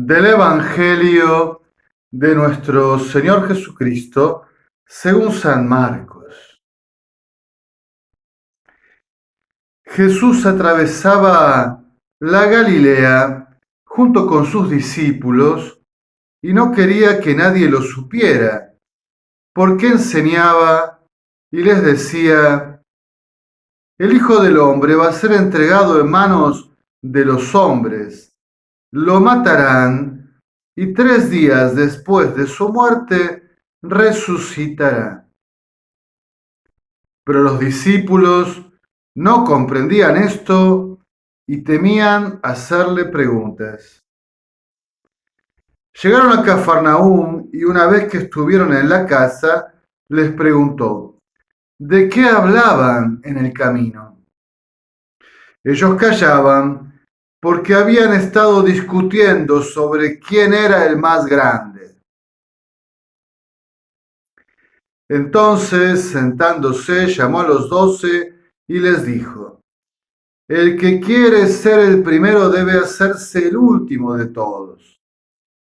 Del Evangelio de nuestro Señor Jesucristo según San Marcos. Jesús atravesaba la Galilea junto con sus discípulos y no quería que nadie lo supiera, porque enseñaba y les decía: el Hijo del Hombre va a ser entregado en manos de los hombres, lo matarán y 3 días después de su muerte resucitará. Pero los discípulos no comprendían esto y temían hacerle preguntas. Llegaron a Cafarnaúm y una vez que estuvieron en la casa, les preguntó: ¿de qué hablaban en el camino? Ellos callaban porque habían estado discutiendo sobre quién era el más grande. Entonces, sentándose, llamó a los 12 y les dijo: el que quiere ser el primero debe hacerse el último de todos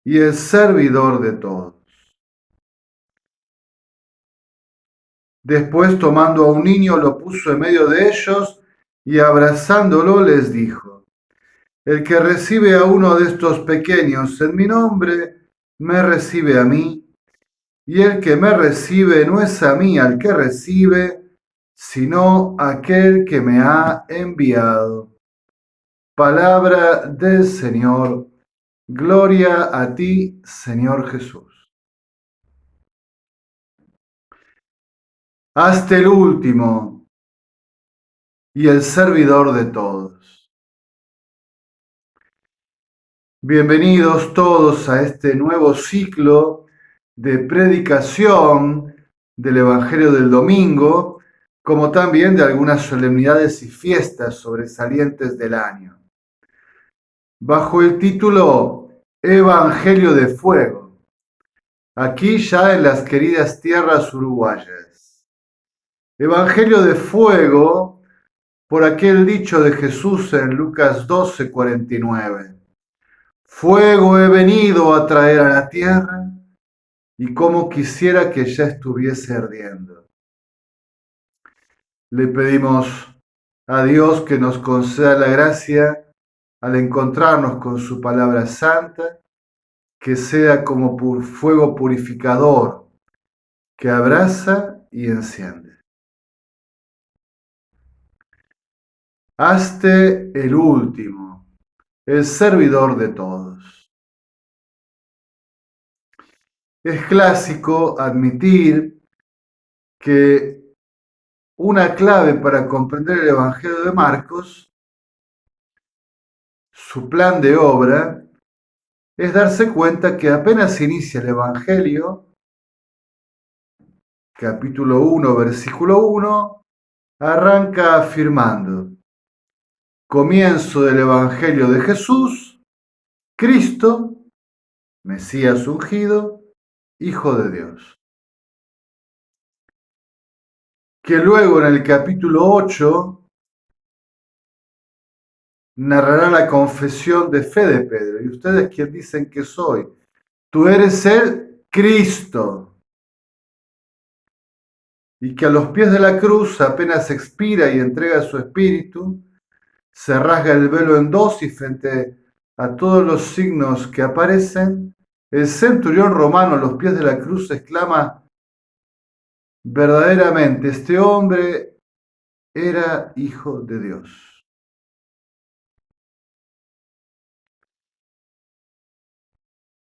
y el servidor de todos. Después, tomando a un niño, lo puso en medio de ellos y abrazándolo les dijo: el que recibe a uno de estos pequeños en mi nombre, me recibe a mí, y el que me recibe no es a mí al que recibe, sino aquel que me ha enviado. Palabra del Señor. Gloria a ti, Señor Jesús. Hazte el último y el servidor de todos. Bienvenidos todos a este nuevo ciclo de predicación del Evangelio del domingo, como también de algunas solemnidades y fiestas sobresalientes del año, bajo el título Evangelio de Fuego, aquí ya en las queridas tierras uruguayas. Evangelio de Fuego por aquel dicho de Jesús en Lucas 12:49. Fuego he venido a traer a la tierra, y como quisiera que ya estuviese ardiendo. Le pedimos a Dios que nos conceda la gracia al encontrarnos con su palabra santa, que sea como fuego purificador que abraza y enciende. Hazte el último, el servidor de todos. Es clásico admitir que una clave para comprender el Evangelio de Marcos, su plan de obra, es darse cuenta que apenas inicia el Evangelio, capítulo 1, versículo 1, arranca afirmando: comienzo del Evangelio de Jesús, Cristo, Mesías ungido, Hijo de Dios. Que luego en el capítulo 8 narrará la confesión de fe de Pedro. ¿Y ustedes quién dicen que soy? Tú eres el Cristo. Y que a los pies de la cruz, apenas expira y entrega su espíritu, se rasga el velo en dos y frente a todos los signos que aparecen, el centurión romano a los pies de la cruz exclama: verdaderamente este hombre era hijo de Dios.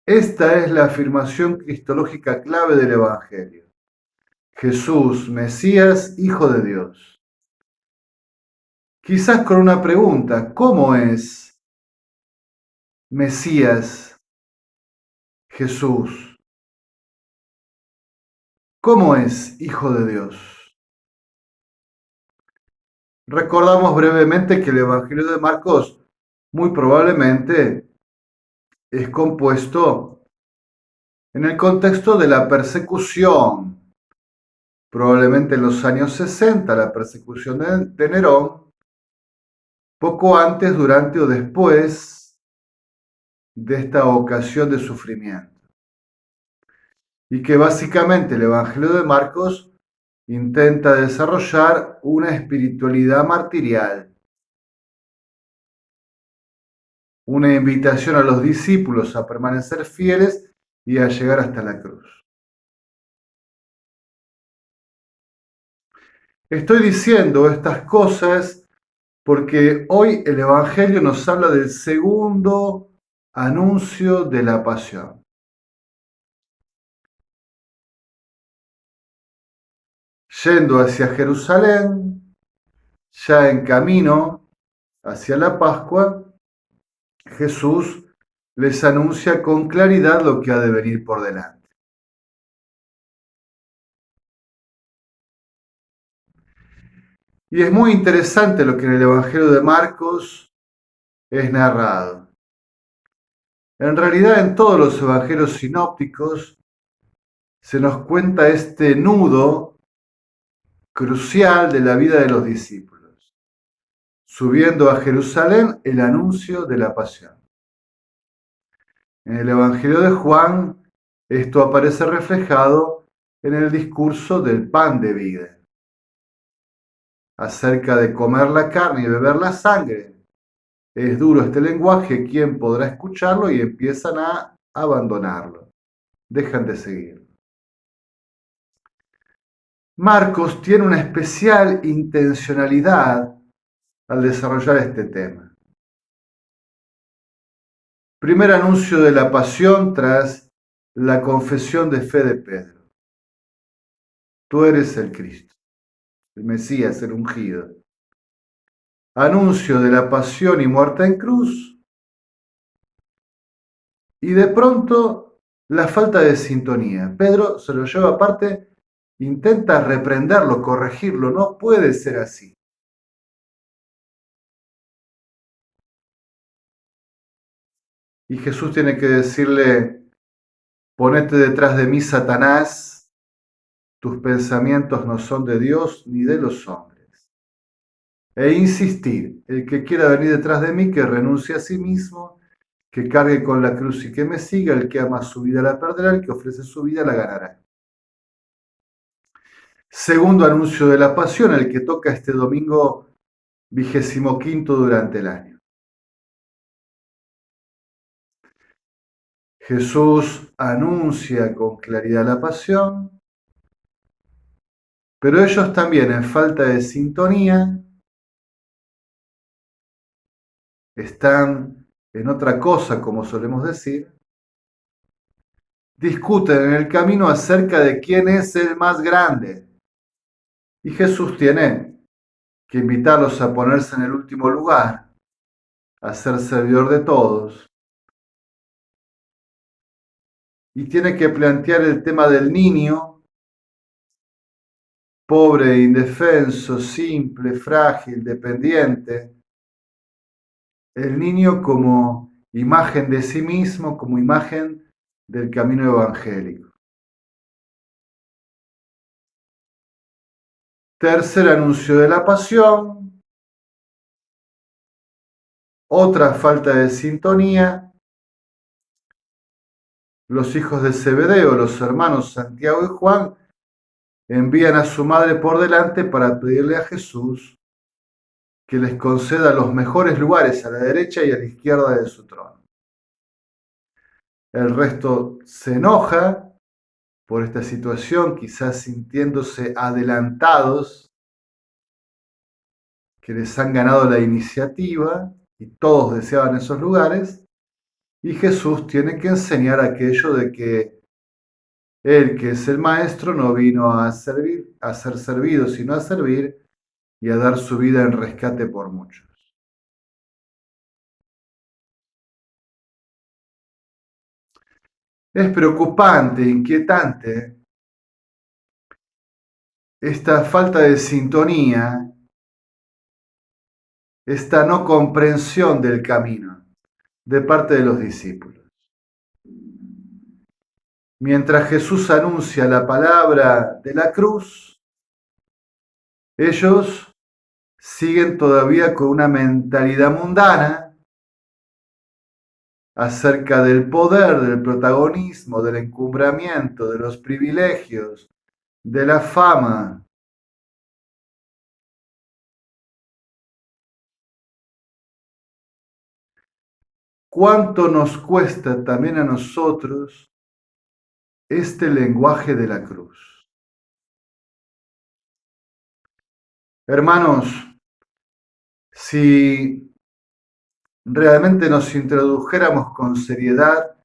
Esta es la afirmación cristológica clave del Evangelio. Jesús, Mesías, Hijo de Dios. Quizás con una pregunta: ¿cómo es Mesías Jesús? ¿Cómo es Hijo de Dios? Recordamos brevemente que el Evangelio de Marcos muy probablemente es compuesto en el contexto de la persecución, probablemente en los años 60, la persecución de Nerón, poco antes, durante o después de esta ocasión de sufrimiento. Y que básicamente el Evangelio de Marcos intenta desarrollar una espiritualidad martirial, una invitación a los discípulos a permanecer fieles y a llegar hasta la cruz. Estoy diciendo estas cosas porque hoy el Evangelio nos habla del segundo anuncio de la pasión. Yendo hacia Jerusalén, ya en camino hacia la Pascua, Jesús les anuncia con claridad lo que ha de venir por delante. Y es muy interesante lo que en el Evangelio de Marcos es narrado. En realidad en todos los evangelios sinópticos se nos cuenta este nudo crucial de la vida de los discípulos, subiendo a Jerusalén el anuncio de la pasión. En el Evangelio de Juan esto aparece reflejado en el discurso del pan de vida, acerca de comer la carne y beber la sangre. Es duro este lenguaje, ¿quién podrá escucharlo? Y empiezan a abandonarlo, dejan de seguirlo. Marcos tiene una especial intencionalidad al desarrollar este tema. Primer anuncio de la pasión tras la confesión de fe de Pedro. Tú eres el Cristo, el Mesías, el ungido. Anuncio de la pasión y muerte en cruz. Y de pronto la falta de sintonía. Pedro se lo lleva aparte, intenta reprenderlo, corregirlo. No puede ser así. Y Jesús tiene que decirle, ponete detrás de mí, Satanás, tus pensamientos no son de Dios ni de los hombres. E insistir, el que quiera venir detrás de mí, que renuncie a sí mismo, que cargue con la cruz y que me siga, el que ama su vida la perderá, el que ofrece su vida la ganará. Segundo anuncio de la pasión, el que toca este domingo 25 durante el año. Jesús anuncia con claridad la pasión, pero ellos también, en falta de sintonía, están en otra cosa, como solemos decir, discuten en el camino acerca de quién es el más grande. Y Jesús tiene que invitarlos a ponerse en el último lugar, a ser servidor de todos. Y tiene que plantear el tema del niño, pobre, indefenso, simple, frágil, dependiente. El niño como imagen de sí mismo, como imagen del camino evangélico. Tercer anuncio de la pasión. Otra falta de sintonía. Los hijos de Zebedeo, los hermanos Santiago y Juan, envían a su madre por delante para pedirle a Jesús que les conceda los mejores lugares a la derecha y a la izquierda de su trono. El resto se enoja por esta situación, quizás sintiéndose adelantados, que les han ganado la iniciativa y todos deseaban esos lugares, y Jesús tiene que enseñar aquello de que él, que es el maestro, no vino a servir, a ser servido, sino a servir y a dar su vida en rescate por muchos. Es preocupante, inquietante esta falta de sintonía, esta no comprensión del camino de parte de los discípulos. Mientras Jesús anuncia la palabra de la cruz, ellos siguen todavía con una mentalidad mundana, acerca del poder, del protagonismo, del encumbramiento, de los privilegios, de la fama. ¿Cuánto nos cuesta también a nosotros este lenguaje de la cruz? Hermanos, si realmente nos introdujéramos con seriedad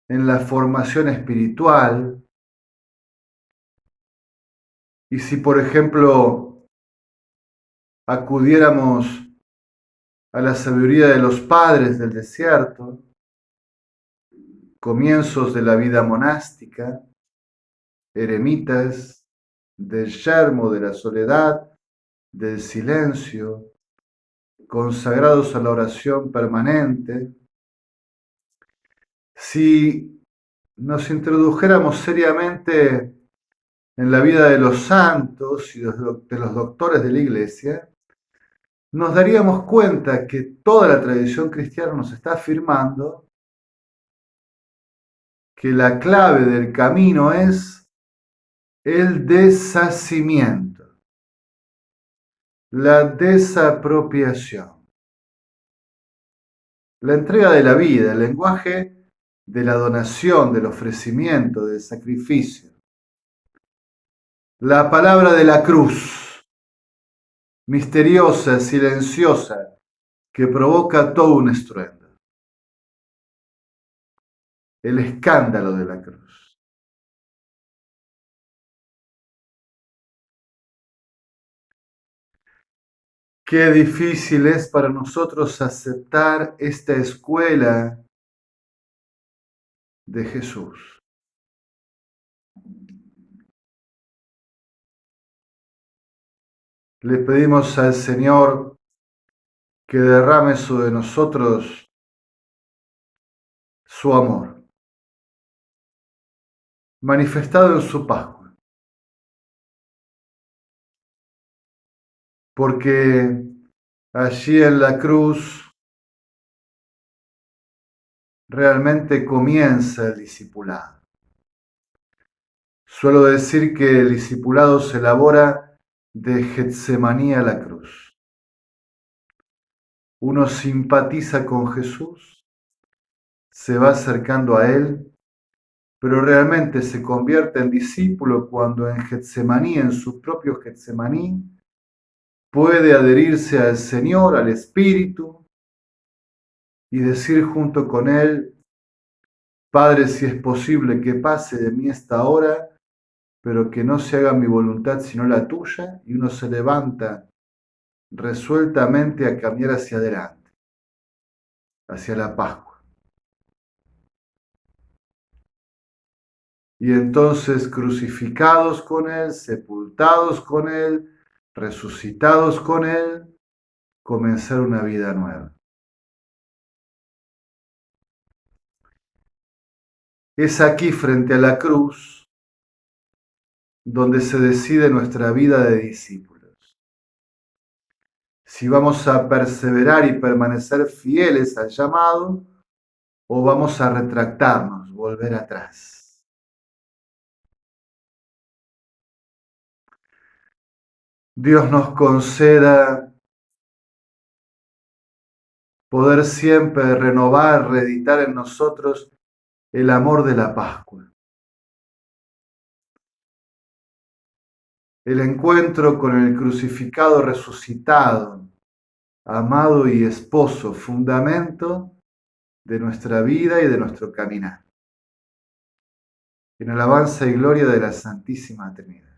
en la formación espiritual, y si, por ejemplo, acudiéramos a la sabiduría de los padres del desierto, comienzos de la vida monástica, eremitas, del yermo, de la soledad, del silencio, consagrados a la oración permanente, si nos introdujéramos seriamente en la vida de los santos y de los doctores de la Iglesia, nos daríamos cuenta que toda la tradición cristiana nos está afirmando que la clave del camino es el deshacimiento, la desapropiación, la entrega de la vida, el lenguaje de la donación, del ofrecimiento, del sacrificio. La palabra de la cruz, misteriosa, silenciosa, que provoca todo un estruendo. El escándalo de la cruz. Qué difícil es para nosotros aceptar esta escuela de Jesús. Le pedimos al Señor que derrame sobre nosotros su amor, manifestado en su Pascua, porque allí en la cruz realmente comienza el discipulado. Suelo decir que el discipulado se elabora de Getsemaní a la cruz. Uno simpatiza con Jesús, se va acercando a Él, pero realmente se convierte en discípulo cuando en Getsemaní, en su propio Getsemaní, puede adherirse al Señor, al Espíritu, y decir junto con Él: Padre, si es posible que pase de mí esta hora, pero que no se haga mi voluntad sino la tuya, y uno se levanta resueltamente a caminar hacia adelante, hacia la Pascua. Y entonces, crucificados con Él, sepultados con Él, resucitados con Él, comenzar una vida nueva. Es aquí, frente a la cruz, donde se decide nuestra vida de discípulos. Si vamos a perseverar y permanecer fieles al llamado, o vamos a retractarnos, volver atrás. Dios nos conceda poder siempre renovar, reeditar en nosotros el amor de la Pascua. El encuentro con el crucificado resucitado, amado y esposo, fundamento de nuestra vida y de nuestro caminar. En alabanza y gloria de la Santísima Trinidad.